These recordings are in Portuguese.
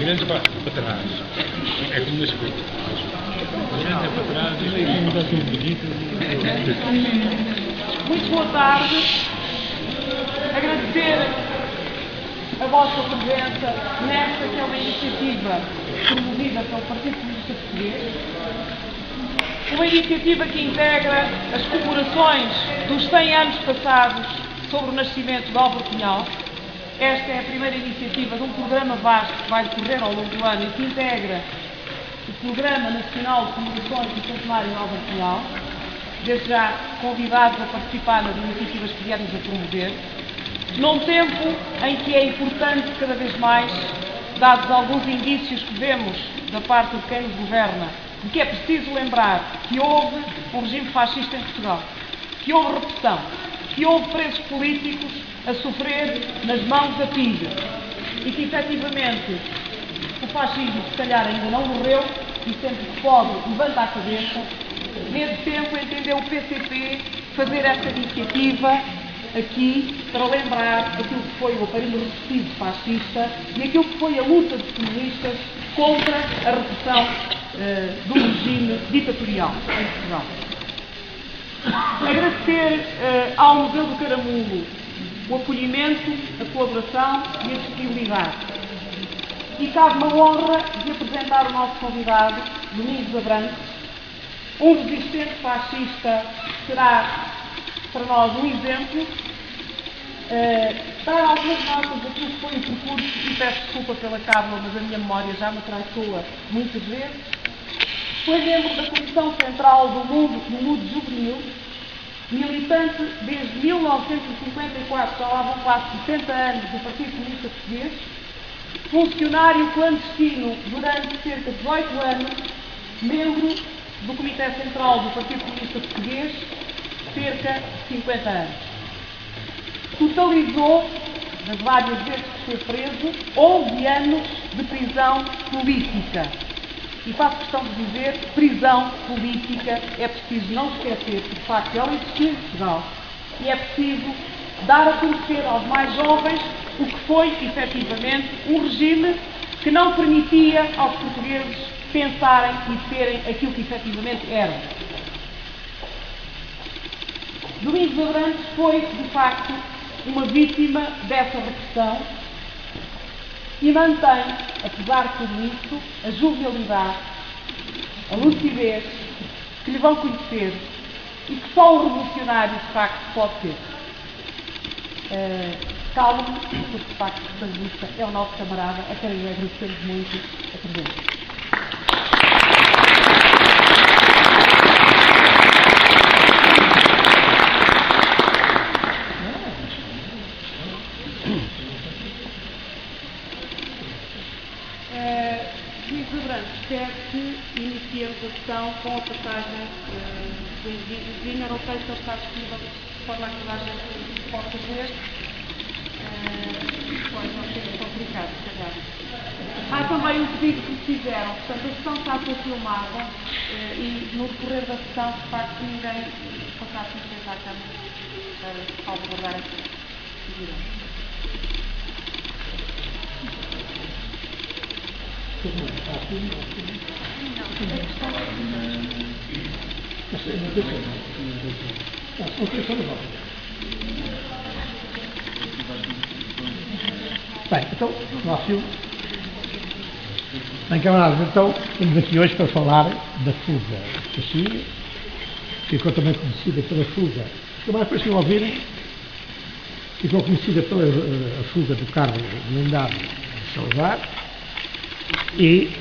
Virando para trás. É como na escola. Virando para trás e mudar tudo bonito. Muito boa tarde. Agradecer a vossa presença nesta que é uma iniciativa promovida pelo Partido Comunista Português. Uma iniciativa que integra as comemorações dos 100 anos passados sobre o nascimento de Álvaro Cunhal. Esta é a primeira iniciativa de um programa vasto que vai decorrer ao longo do ano e que integra o Programa Nacional de Comemorações do Centenário de Álvaro Cunhal. Desde já convidados a participar nas iniciativas que viermos a promover. Num tempo em que é importante cada vez mais, dados alguns indícios que vemos da parte de quem nos governa, de que é preciso lembrar que houve um regime fascista em Portugal, que houve repressão, que houve presos políticos a sofrer nas mãos da PIDE e que efetivamente o fascismo se calhar ainda não morreu e sempre que pode levanta a cabeça. Nesse tempo entendeu o PCP fazer esta iniciativa aqui para lembrar aquilo que foi o aparelho repressivo fascista e aquilo que foi a luta dos comunistas contra a repressão do regime ditatorial em Portugal. Agradecer ao Museu do Caramulo o acolhimento, a colaboração e a disponibilidade. E cabe-me a honra de apresentar o nosso convidado, Domingos Abrantes, um resistente fascista que será para nós um exemplo. Dar algumas notas daquilo que foi o percurso e peço desculpa pela cábula, mas a minha memória já me traiçoa muitas vezes. Foi membro da Comissão Central do Mundo Juvenil, militante desde 1954, já lá vão quase 60 anos do Partido Comunista Português, funcionário clandestino durante cerca de 18 anos, membro do Comitê Central do Partido Comunista Português, cerca de 50 anos. Totalizou, das várias vezes que foi preso, 11 anos de prisão política. E faço questão de dizer, prisão política é preciso não esquecer que, de facto, ela existiu em Portugal. E é preciso dar a conhecer aos mais jovens o que foi, efetivamente, um regime que não permitia aos portugueses pensarem e serem aquilo que efetivamente eram. Domingos Abrantes foi, de facto, uma vítima dessa repressão e mantém, apesar de tudo isso, a jovialidade, a lucidez que lhe vão conhecer e que só um revolucionário, de facto, pode ter. Calmo, porque, de facto, esta lista é o nosso camarada, a quem agradecemos muito a presença. Quero que iniciemos a sessão com a passagem do vinho. Não sei se ele está disponível de forma a que toda a gente possa ver. Pode não ser complicado, se calhar. Há também um pedido que me fizeram. Portanto, a sessão está a ser filmada e no decorrer da sessão, de facto, ninguém passasse em frente à câmara para salvaguardar esta segurança. Bem, então, não há filme. Bem, camaradas, então, estamos aqui hoje para falar da fuga de Caxias, que ficou também conhecida pela fuga. Os camaradas pareciam ouvirem, ficou conhecida pela a fuga do carro blindado de Salazar. E,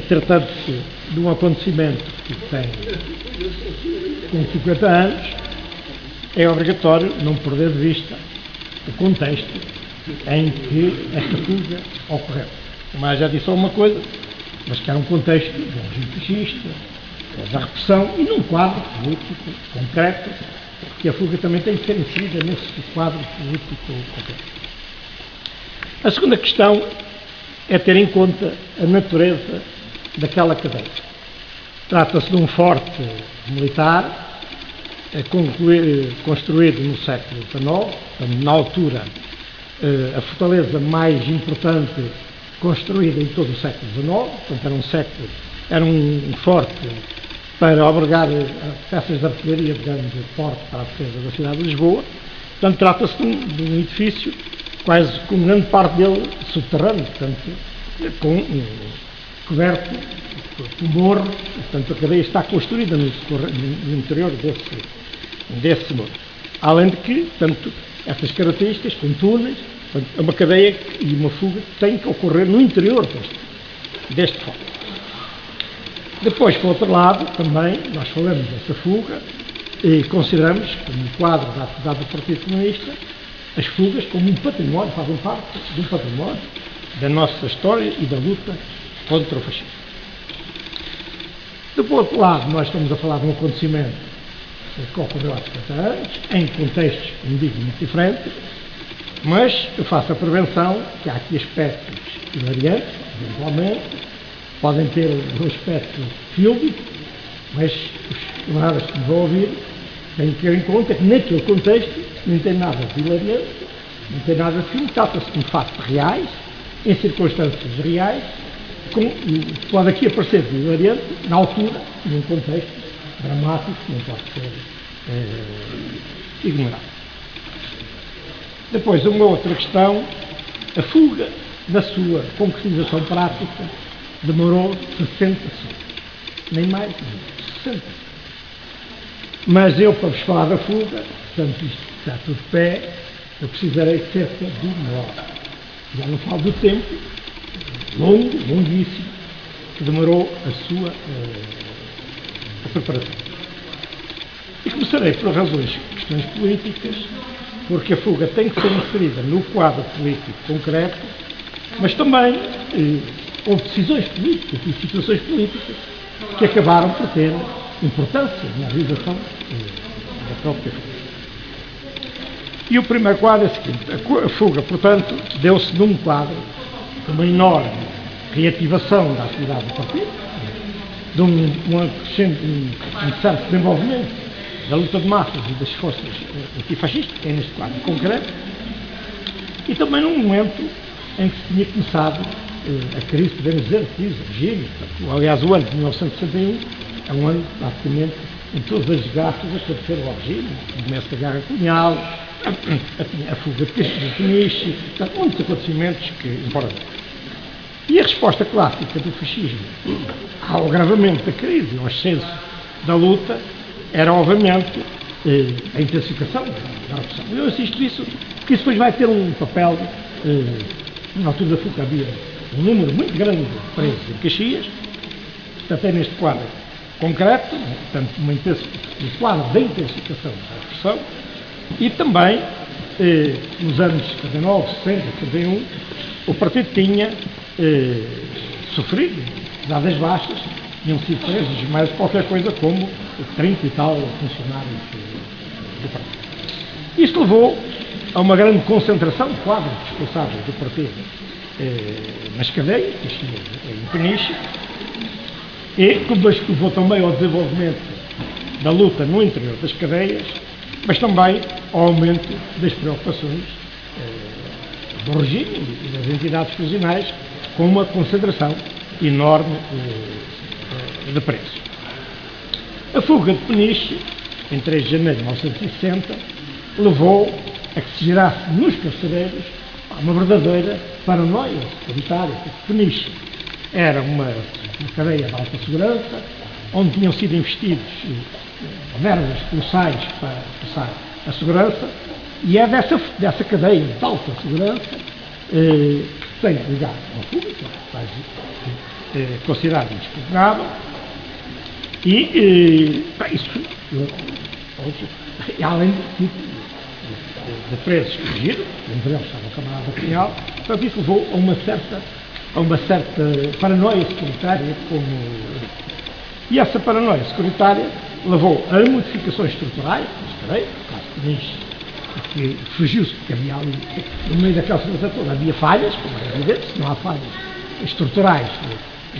tratando-se de um acontecimento que tem 50 anos, é obrigatório não perder de vista o contexto em que esta fuga ocorreu. Mas já disse alguma coisa, mas que era um contexto de um regime fascista, da repressão e num quadro político concreto, porque a fuga também tem que ser inserida nesse quadro político concreto. A segunda questão é ter em conta a natureza daquela cadeia. Trata-se de um forte militar construído no século XIX, na altura a fortaleza mais importante construída em todo o século XIX, portanto era um forte para albergar peças de artilharia de grande porte para a defesa da cidade de Lisboa. Portanto, trata-se de um edifício quase com grande parte dele subterrâneo, portanto, coberto com morro, portanto a cadeia está construída no interior desse morro. Além de que, portanto, essas características, com túneis, portanto, é uma cadeia e uma fuga que tem que ocorrer no interior deste forte. Depois, por outro lado, também nós falamos dessa fuga e consideramos, como quadro da atividade do Partido Comunista, as fugas como um património, fazem parte de um património da nossa história e da luta contra o fascismo. Do outro lado, nós estamos a falar de um acontecimento que ocorreu há 50 anos, em contextos, como digo, muito diferentes, mas eu faço a prevenção que há aqui aspectos hilariantes, eventualmente, podem ter um aspecto fílmico, mas os camaradas que me vão ouvir têm que ter em conta que naquele contexto não tem nada de hilariante, não tem nada de filme, trata-se de factos reais, em circunstâncias reais, pode aqui aparecer de hilariante, na altura, num contexto dramático, que não pode ser ignorado. Depois, uma outra questão, a fuga da sua concretização prática demorou 60 segundos, nem mais, nem 60 segundos. Mas eu, para vos falar da fuga, portanto, isto está tudo de pé, eu precisarei de cerca de 1 hora. Já não falo do tempo longo, longuíssimo, que demorou a sua a preparação. E começarei por questões políticas, porque a fuga tem que ser inserida no quadro político concreto, mas também houve decisões políticas e situações políticas que acabaram por ter importância na realização da própria fuga. E o primeiro quadro é o seguinte: a fuga, portanto, deu-se num quadro de uma enorme reativação da atividade do partido, de um certo desenvolvimento da luta de massas e das forças antifascistas, que é neste quadro concreto, e também num momento em que se tinha começado a crise, podemos dizer, a crise, o regime. Aliás, o ano de 1961 é um ano, praticamente, em todas as desgraças aconteceram ao regime, o começo da guerra colonial, a fuga de Peniche, muitos acontecimentos que importam. E a resposta clássica do fascismo ao agravamento da crise, ao ascenso da luta, era, obviamente, a intensificação da repressão. Eu assisto isso, porque isso depois vai ter um papel, na altura da fuga havia um número muito grande de presos em Caxias, portanto é neste quadro concreto, portanto, no quadro da intensificação da repressão, e também, nos anos 59, 60, 71, o partido tinha sofrido, dadas baixas, tinham sido presos mais qualquer coisa como 30 e tal funcionários do partido. Isto levou a uma grande concentração de quadros responsáveis do partido nas cadeias, em Peniche, e que levou também ao desenvolvimento da luta no interior das cadeias, mas também ao aumento das preocupações do regime e das entidades prisionais, com uma concentração enorme de presos. A fuga de Peniche, em 3 de janeiro de 1960, levou a que se gerasse nos carcereiros uma verdadeira paranoia securitária, porque Peniche era uma cadeia de alta segurança, onde tinham sido investidos verbas colossais para passar a segurança, e é dessa cadeia de alta segurança que tem ligado a uma fuga, que é considerado inexpugnável, e isso, além de presos que fugiram, entre eles estava o camarada Cunhal, portanto isso levou a uma certa paranoia securitária, e essa paranoia securitária levou a modificações estruturais, que fugiu-se, porque havia ali, no meio daquela segurança toda, havia falhas, como é evidente, se não há falhas estruturais,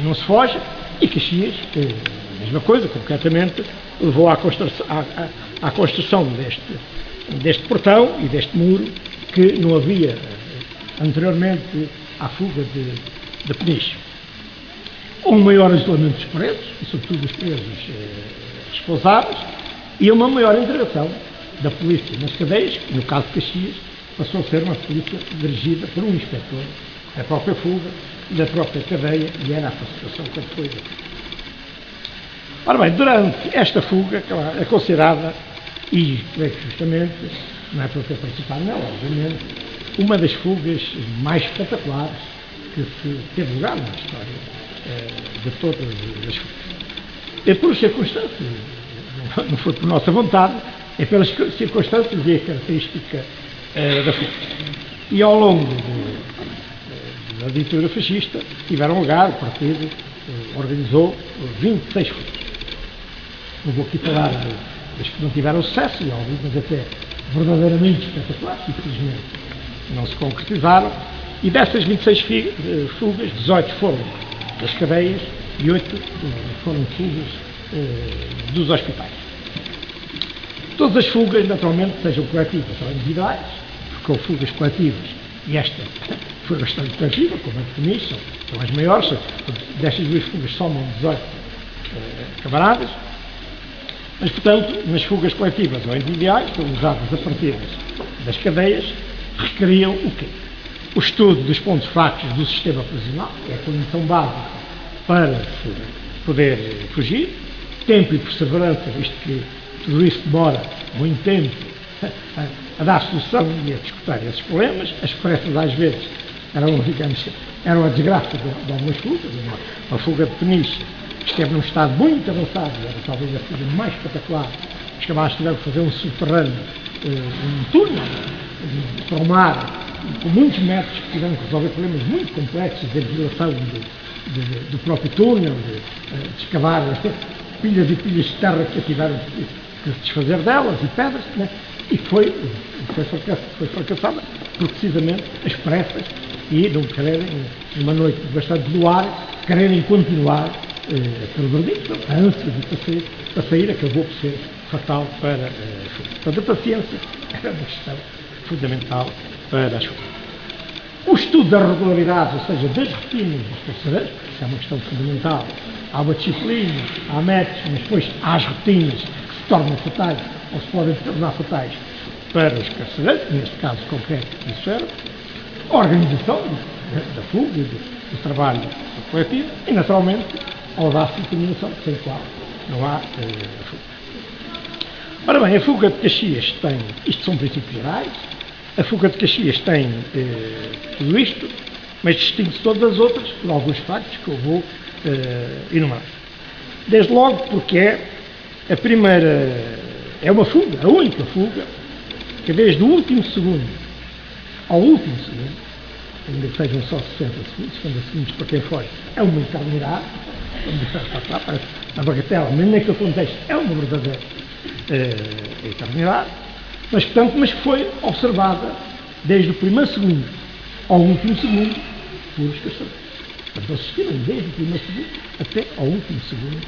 não se foge, e Caxias, a mesma coisa, concretamente, levou à construção deste portão e deste muro, que não havia anteriormente à fuga da Peniche. Um maior isolamento dos presos, e sobretudo dos presos responsáveis, e uma maior intervenção da polícia nas cadeias, que no caso de Caxias passou a ser uma polícia dirigida por um inspetor da própria fuga, da própria cadeia, e era a situação que foi da fuga. Ora bem, durante esta fuga, que é considerada, e creio que justamente, não é por ter participado nela, obviamente, uma das fugas mais espetaculares que se teve lugar na história de todas as fugas. É por circunstâncias, não foi por nossa vontade, é pelas circunstâncias e a característica da fuga. E ao longo da ditadura fascista tiveram lugar, o partido organizou 26 fugas. Não vou aqui falar das que não tiveram sucesso, e algumas até verdadeiramente espetaculares, infelizmente não se concretizaram, e dessas 26 fugas, 18 foram das cadeias e 8 foram fugas dos hospitais. Todas as fugas, naturalmente, sejam coletivas ou individuais, porque houve fugas coletivas, e esta foi bastante coletiva, como a de Peniche, são as maiores, destas duas fugas somam 18 camaradas, mas, portanto, nas fugas coletivas ou individuais, foram usadas a partir das cadeias, requeriam o quê? O estudo dos pontos fracos do sistema prisional, que é a condição básica para se poder fugir, tempo e perseverança, visto que tudo isso demora muito tempo a dar solução e a discutir esses problemas. As pressas, às vezes, eram a desgraça de algumas fugas. Uma fuga de Peniche esteve num estado muito avançado, era talvez a fuga mais espetacular. Os camaradas tiveram que fazer um subterrâneo, um túnel para o mar, com muitos métodos que tiveram que resolver problemas muito complexos de violação do próprio túnel, de escavar pilhas e pilhas de terra que tiveram que se desfazer delas, e pedras, né? E foi fracassada por precisamente as pressas e não quererem, numa noite bastante do ar, quererem continuar pelo verdito. A ânsia para sair acabou por ser fatal para a fuga. Portanto, a paciência era uma questão fundamental para as fugas. O estudo da regularidade, ou seja, das rotinas dos carcereiros, porque isso é uma questão fundamental. Há uma disciplina, há métodos, mas depois há as rotinas que se tornam fatais, ou se podem tornar fatais para os carcereiros, neste caso concreto isso era, a organização da fuga e do trabalho coletivo e, naturalmente, a audácia e determinação, sem qual não há fuga. Ora bem, a fuga de Caxias tem, isto são princípios gerais, a fuga de Caxias tem tudo isto, mas distingue-se todas as outras por alguns factos que eu vou enumerar. Desde logo porque a primeira, é uma fuga, a única fuga, que desde o último segundo ao último segundo, ainda que sejam só 60 segundos para quem foi, é uma eternidade, parece uma bagatela, mas naquele contexto é uma verdadeira eternidade, mas foi observada desde o primeiro segundo ao último segundo por os caçadores. Portanto, assistiram desde o primeiro segundo até ao último segundo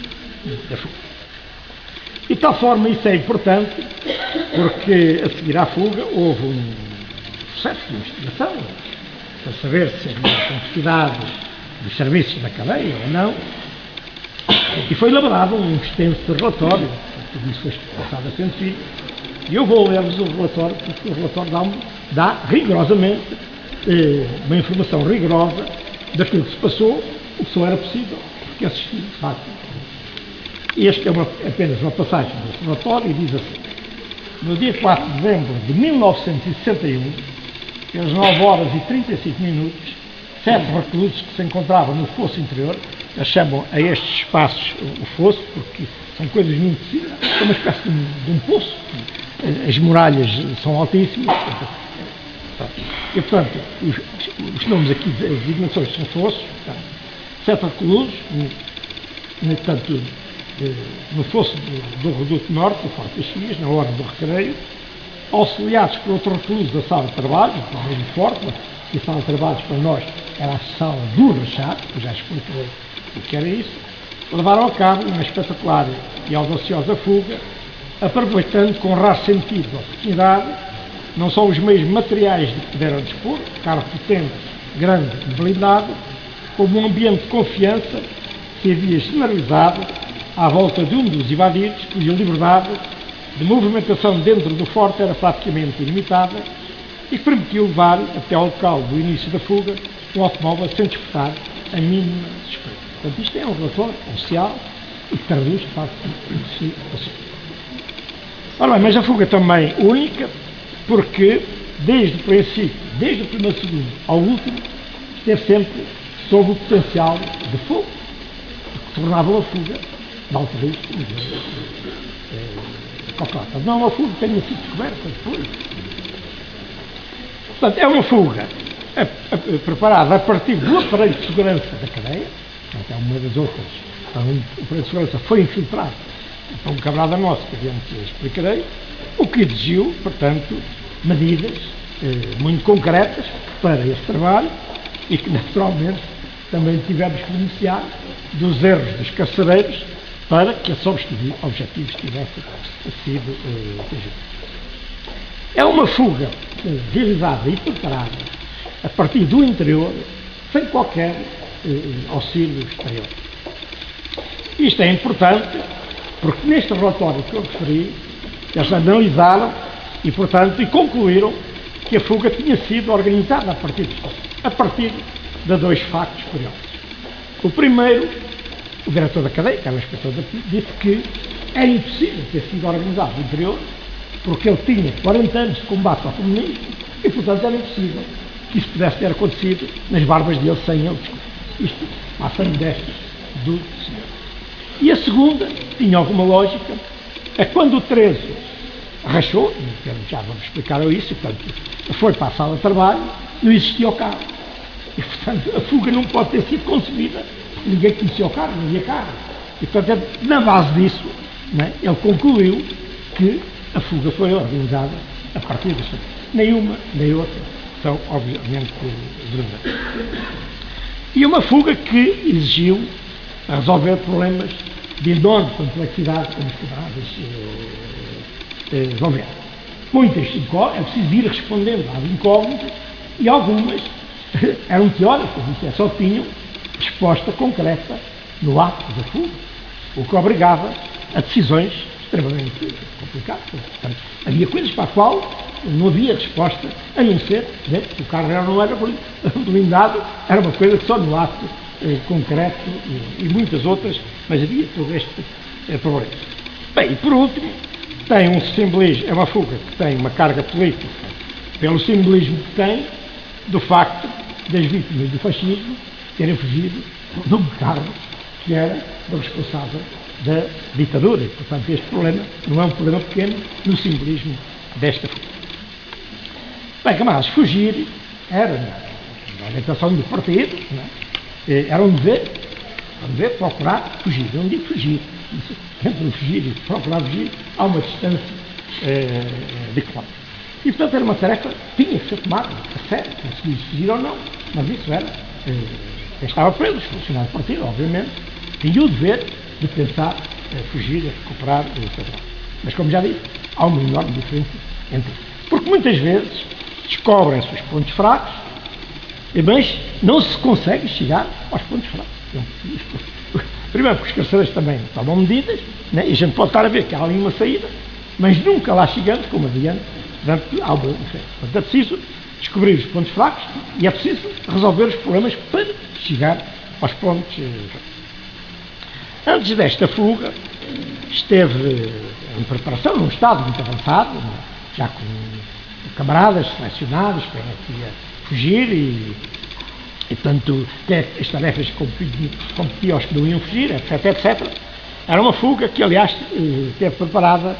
da fuga. E de tal forma isso é importante, porque a seguir à fuga houve um processo de investigação para saber se havia complexidade dos serviços da cadeia ou não, e foi elaborado um extenso relatório, tudo isso foi passado a sentido, e eu vou ler-vos o relatório, porque o relatório dá rigorosamente uma informação rigorosa daquilo que se passou, o que só era possível, porque assisti, de facto. Este é apenas uma passagem do relatório e diz assim: no dia 4 de dezembro de 1961, às 9 horas e 35 minutos, 7 reclusos que se encontravam no fosso interior, eles chamam a estes espaços o fosso, porque são coisas muito simples, é uma espécie de um poço, as muralhas são altíssimas, e portanto, os nomes aqui, as designações são fossos, 7 reclusos, portanto, no fosso do Reduto Norte, do Forte Caxias, na hora do recreio, auxiliados por outro recluso da sala de trabalho, do Forte, e a sala de trabalhos para nós era a sala do Rachado, que já expliquei o que era isso, levaram a cabo uma espetacular e audaciosa fuga, aproveitando com raro sentido a oportunidade, não só os meios materiais de que puderam dispor, carro potente, grande e blindado, como um ambiente de confiança se havia generalizado à volta de um dos invadidos, cuja liberdade de movimentação dentro do forte era praticamente ilimitada e que permitiu levar até ao local do início da fuga um automóvel sem despertar a mínima suspeita. Portanto, isto é um relatório oficial e que traduz, de facto, o que se. Ora bem, mas a fuga também única, porque desde o princípio, desde o primeiro segundo ao último, esteve sempre sob o potencial de fogo, que tornava a fuga de alto risco calculada. Não é uma fuga que tenha sido descoberta depois. Portanto, é uma fuga preparada a partir do aparelho de segurança da cadeia, portanto, é uma das outras. Então, o aparelho de segurança foi infiltrado por um camarada nosso, que adiante explicarei, o que exigiu, portanto, medidas muito concretas para esse trabalho e que, naturalmente, também tivemos que denunciar dos erros dos carcereiros para que esses objetivos tivessem sido atingidos. É uma fuga realizada e preparada a partir do interior, sem qualquer auxílio exterior. Isto é importante porque neste relatório que eu referi, eles analisaram e, portanto, concluíram que a fuga tinha sido organizada a partir de dois factos curiosos. O primeiro, o diretor da cadeia, que era o inspetor da polícia, disse que era impossível ter sido organizado no interior porque ele tinha 40 anos de combate ao comunismo e, portanto, era impossível que isso pudesse ter acontecido nas barbas dele sem ele descobrir. Isto passa modéstia do senhor. E a segunda, tinha alguma lógica, é quando o 13 rachou, já vamos explicar isso, portanto, foi para a sala de trabalho, não existia o carro. E, portanto, a fuga não pode ter sido concebida, porque ninguém conhecia o carro, não havia carro. E, portanto, na base disso, né, ele concluiu que a fuga foi organizada a partir disso. Nem uma, nem outra são, obviamente, verdadeiras. E uma fuga que exigiu resolver problemas de enorme complexidade, como se poderá resolver. Muitas é preciso ir respondendo às incógnitas e algumas eram teóricas, isto é, só tinham resposta concreta no ato da fuga, o que obrigava a decisões extremamente complicadas. Portanto, havia coisas para as quais não havia resposta, a não ser que o carro não era blindado, era uma coisa que só no ato concreto e muitas outras, mas havia todo este problema. Bem, e por último, tem um simbolismo, é uma fuga que tem uma carga política, pelo simbolismo que tem, do facto das vítimas do fascismo terem fugido de um carro que era do responsável da ditadura. E, portanto, este problema não é um problema pequeno no simbolismo desta fuga. Bem, camaradas, fugir era, na orientação do partido, era um dever procurar fugir. Eu não digo fugir. Entre fugir e procurar fugir há uma distância de quilómetros. E, portanto, era uma tarefa que tinha que ser tomada a sério, conseguir fugir ou não, mas isso era, quem estava preso, os funcionários do partido, obviamente, tinham o dever de tentar fugir, recuperar, etc. Mas, como já disse, há uma enorme diferença entre isso. Porque muitas vezes descobrem-se os pontos fracos, mas não se consegue chegar aos pontos fracos. Primeiro, porque os carcereiros também tomam medidas, né? E a gente pode estar a ver que há ali uma saída, mas nunca lá chegamos, como adiante, portanto, há uma diferença. Portanto, é preciso descobrir os pontos fracos e é preciso resolver os problemas para chegar aos pontos fracos. Antes desta fuga, esteve em preparação, num estado muito avançado, já com camaradas selecionados para que ia fugir e portanto, as tarefas competiam aos que não iam fugir, etc, etc. Era uma fuga que, aliás, esteve preparada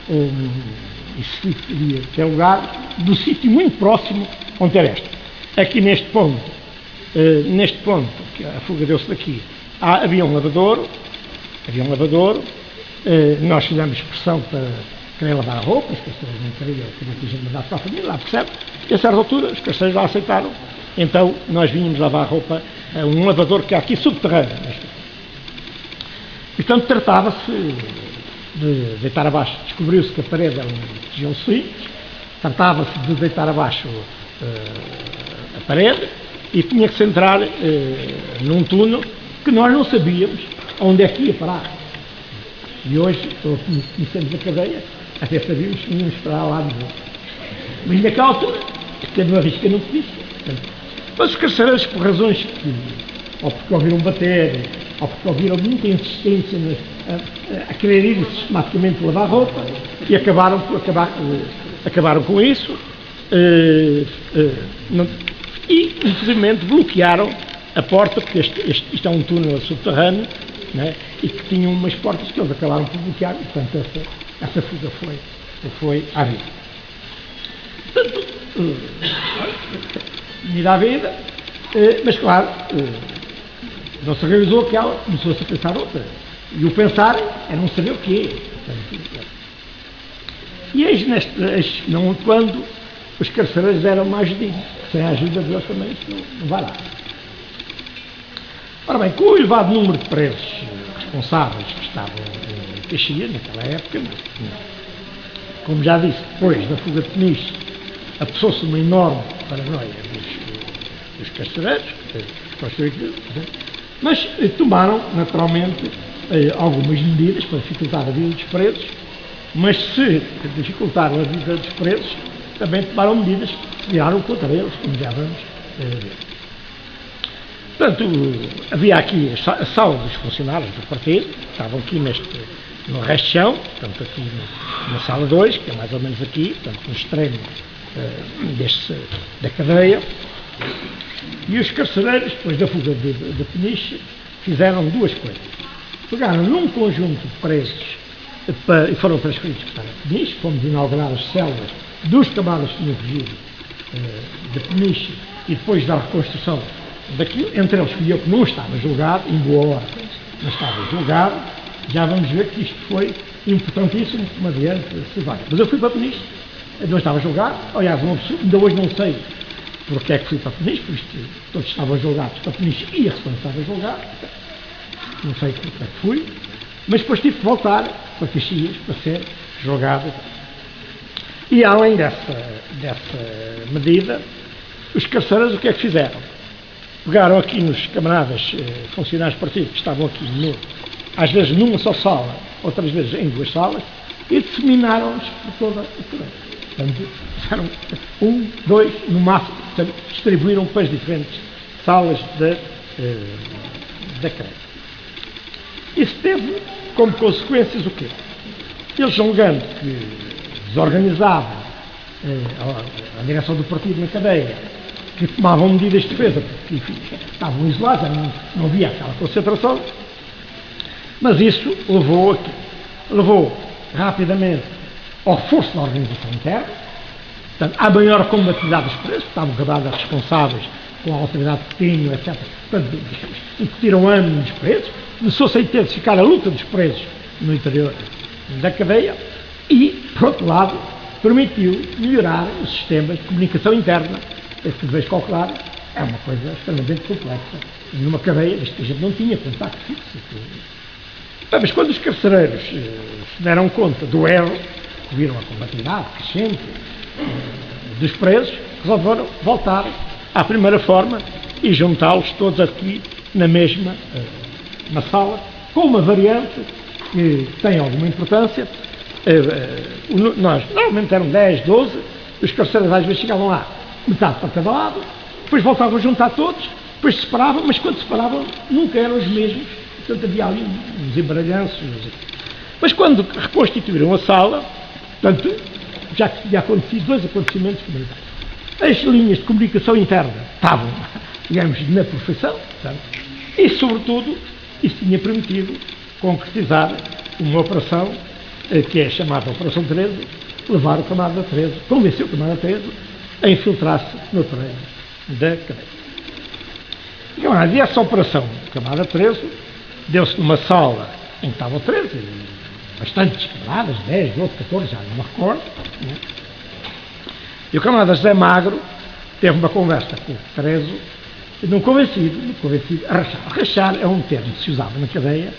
e se iria ter lugar do sítio muito próximo onde era esta. Aqui neste ponto, que a fuga deu-se daqui, havia um lavadouro, nós fizemos pressão para querer lavar a roupa, os carceiros não queriam que a gente mandasse para a família, lá percebe, e a certa altura os carceiros lá aceitaram, então nós vínhamos lavar a roupa a um lavador que há aqui subterrâneo. E, portanto, tratava-se de deitar abaixo, descobriu-se que a parede era um tijolo simples, tratava-se de deitar abaixo a parede e tinha que se entrar num túnel que nós não sabíamos onde é que ia parar. E hoje, conhecemos a cadeia, até sabíamos que íamos parar lá de novo. Mas naquela altura, teve uma risca no polícia. Mas os carcereiros, por razões que, ou porque ouviram bater, ou porque ouviram muita insistência a querer ir sistematicamente lavar roupa, e acabaram com isso, e infelizmente bloquearam a porta, porque isto é um túnel subterrâneo, né, e que tinham umas portas que eles acabaram por bloquear, e portanto essa fuga foi à vida. Portanto, vida à vida, mas claro, não se realizou aquela, começou-se a pensar outra. E o pensar é não saber o quê. E eis não quando os carcereiros deram uma ajudinha. Sem a ajuda de Deus também isso não vai lá. Ora bem, com o elevado número de presos responsáveis que estavam em Caxias naquela época, como já disse, depois da fuga de Peniche, apressou-se uma enorme paranoia dos carcereiros, mas tomaram, naturalmente, algumas medidas para dificultar a vida dos presos, mas se dificultaram a vida dos presos, também tomaram medidas que se viraram contra eles, como já vamos ver. Portanto, havia aqui a sala dos funcionários do partido, estavam aqui no resto de chão, portanto aqui na sala 2, que é mais ou menos aqui, portanto no extremo da cadeia, e os carcereiros, depois da fuga de Peniche, fizeram duas coisas. Pegaram num conjunto de presos e foram transferidos para Peniche, fomos inaugurar as células dos camaradas que tinham fugido de Peniche e depois da reconstrução daquilo, entre eles fui eu que não estava julgado, em boa hora não estava julgado, já vamos ver que isto foi importantíssimo, como adiante se vai. Mas eu fui para Peniche, não estava julgado, aliás, ainda hoje não sei porque é que fui para Peniche, porque todos estavam julgados para Peniche e a Ressonância estava julgado, não sei porque é que fui, mas depois tive que voltar para Caxias para ser julgado. E além dessa medida, os carcereiros o que é que fizeram? Pegaram aqui nos camaradas funcionários do partido que estavam aqui, às vezes numa só sala, outras vezes em duas salas, e disseminaram-nos por toda a cadeia. Portanto, fizeram 1, 2, no máximo, portanto, distribuíram para as diferentes salas da cadeia. Isso teve como consequências o quê? Eles, julgando que desorganizavam a direção do partido na cadeia, que tomavam medidas de defesa, porque enfim, estavam isolados, não havia aquela concentração, mas isso levou rapidamente ao reforço da organização interna, portanto, à maior combatividade dos presos, estavam camaradas responsáveis com a autoridade que tinham, etc. Portanto, incutiram ânimo nos presos, começou-se a intensificar a luta dos presos no interior da cadeia e, por outro lado, permitiu melhorar os sistemas de comunicação interna. Como deveis calcular, é uma coisa extremamente complexa. Numa cadeia, isto a gente não tinha contacto fixo. Mas quando os carcereiros se deram conta do erro, viram a combatividade crescente dos presos, resolveram voltar à primeira forma e juntá-los todos aqui na mesma na sala, com uma variante que tem alguma importância. Nós normalmente eram 10, 12, os carcereiros às vezes chegavam lá, metade para cada lado, depois voltavam a juntar todos, depois separavam, mas quando separavam nunca eram os mesmos, portanto havia ali uns embaralhanços. Mas quando reconstituíram a sala, portanto, já que tinha acontecido dois acontecimentos fundamentais. As linhas de comunicação interna estavam, digamos, na perfeição, portanto, e sobretudo isso tinha permitido concretizar uma operação que é chamada Operação 13, levar o camarada 13, convencer o camarada 13 a infiltrar-se no terreno da cadeia. E essa operação do camarada 13 deu-se numa sala em que estavam 13, bastantes camaradas, 10, 12, 14, já não me recordo, né? E o camarada José Magro teve uma conversa com o 13, não convencido a rachar. Rachar é um termo que se usava na cadeia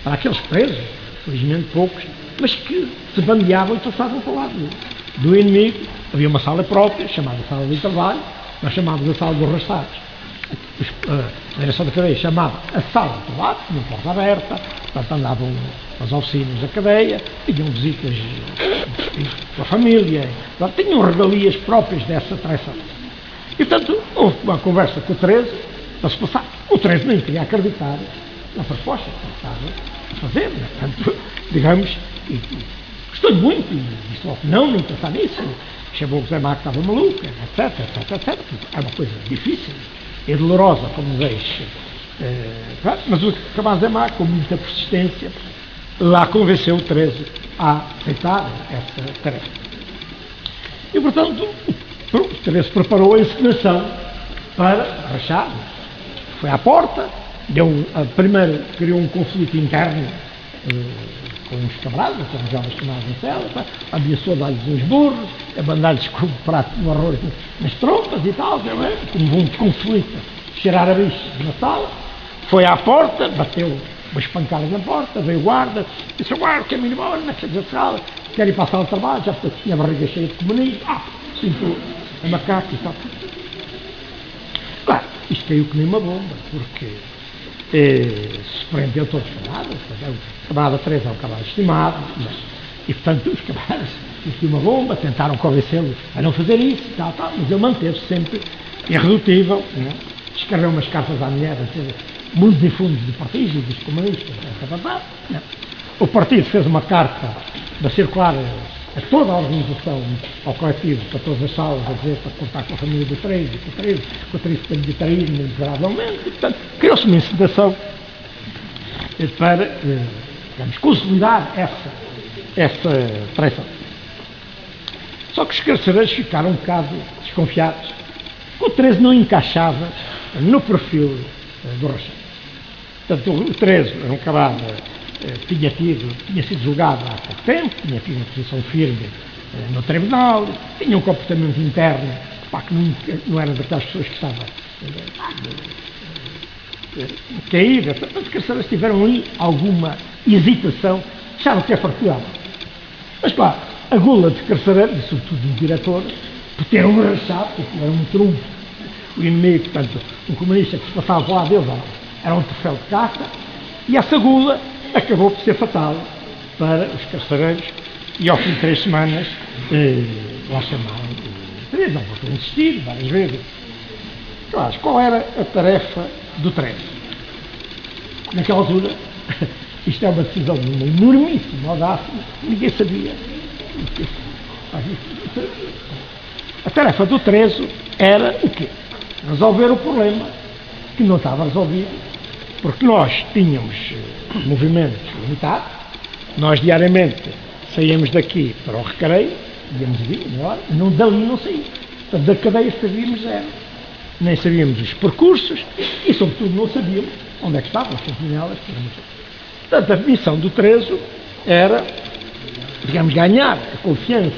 para aqueles presos, felizmente poucos, mas que se bandeavam e passavam para o lado do inimigo. Havia uma sala própria, chamada Sala de Trabalho, nós chamávamos a Sala dos Rastados. a direção da cadeia chamava a sala do lado, tinham porta aberta, portanto andavam as oficinas da cadeia, tinham visitas com a família, portanto, tinham regalias próprias dessa traição. E portanto houve uma conversa com o 13 para se passar. O 13 nem queria acreditar na proposta que estava a fazer, né? Portanto, digamos, gostou muito e disse logo não pensar nisso. Chamou o Zé Má que estava maluco, etc. É uma coisa difícil e dolorosa, como vejo. Mas o Camás Zé Má, com muita persistência, lá convenceu o 13 a aceitar essa tarefa. E, portanto, o 13 preparou a encenação para rachar. Foi à porta, primeiro criou um conflito interno com os camaradas, com jovens camaradas em cela, ameaçou dar-lhes uns burros, a mandar-lhes com um prato de arroz nas trompas e tal, como um conflito, cheirar a bicho na sala. Foi à porta, bateu umas pancadas na porta, veio o guarda, disse: o guarda, quer-me ir embora, não é que a sala, quer ir para a sala de trabalho, já tinha a barriga cheia de comunismo, sinto a macaco e tal. Claro, isto caiu que nem uma bomba, porque se prendeu todos os camaradas, o camarada 3 é um camarada estimado, e portanto os camaradas tinham uma bomba, tentaram convencê-lo a não fazer isso e tal, mas ele manteve-se sempre irredutível, escreveu umas cartas à mulher a dizer mundos e fundos do partido, dos comunistas, o partido fez uma carta a circular a toda a organização, ao coletivo, para todas as salas, a dizer para cortar com a família do 13, com o 13 militarismo, miseravelmente, e portanto criou-se uma incitação para, digamos, consolidar essa traição. Só que os carcereiros ficaram um bocado desconfiados. O 13 não encaixava no perfil do Rachel. Portanto, o 13 era um camarada, tinha sido julgado há pouco tempo, tinha tido uma posição firme no tribunal, tinha um comportamento interno que não era daquelas pessoas que estava caída. Portanto, os carcereiros tiveram ali alguma hesitação, acharam que é partilhado. Mas claro, a gula de carcereiros, e sobretudo do diretor, por ter um rachado, porque era um trunfo, o inimigo, portanto, um comunista que se passava por lá deles, era um troféu de caça, e essa gula acabou por ser fatal para os carcereiros, e ao fim de 3 semanas lá chamaram o 13, não voltou a insistir várias vezes. Mas qual era a tarefa do 13? Naquela altura, isto é uma decisão de uma enormíssima audácia, ninguém sabia. A tarefa do 13 era o quê? Resolver o problema que não estava resolvido, porque nós tínhamos movimentos limitados, nós diariamente saíamos daqui para o Recreio, íamos ali, dali não saímos. Portanto, da cadeia sabíamos zero. Nem sabíamos os percursos e, sobretudo, não sabíamos onde é que estavam as sentinelas. Portanto, a missão do 13 era, digamos, ganhar a confiança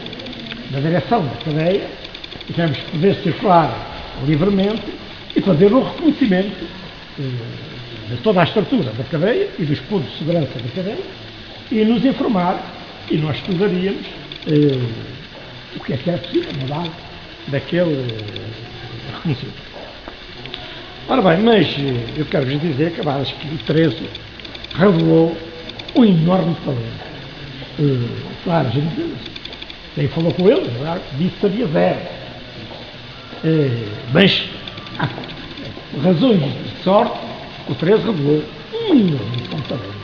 da direção da cadeia, digamos, poder circular livremente e fazer o reconhecimento de toda a estrutura da cadeia e dos pontos de segurança da cadeia e nos informar, e nós estudaríamos o que era possível mudar daquele reconhecimento. Ora bem, mas eu quero-vos dizer, camarada, que o 13 revelou um enorme talento. Claro, a gente quem falou com ele, disse que sabia zero. Mas, por razões de sorte, o 13 revelou um enorme talento.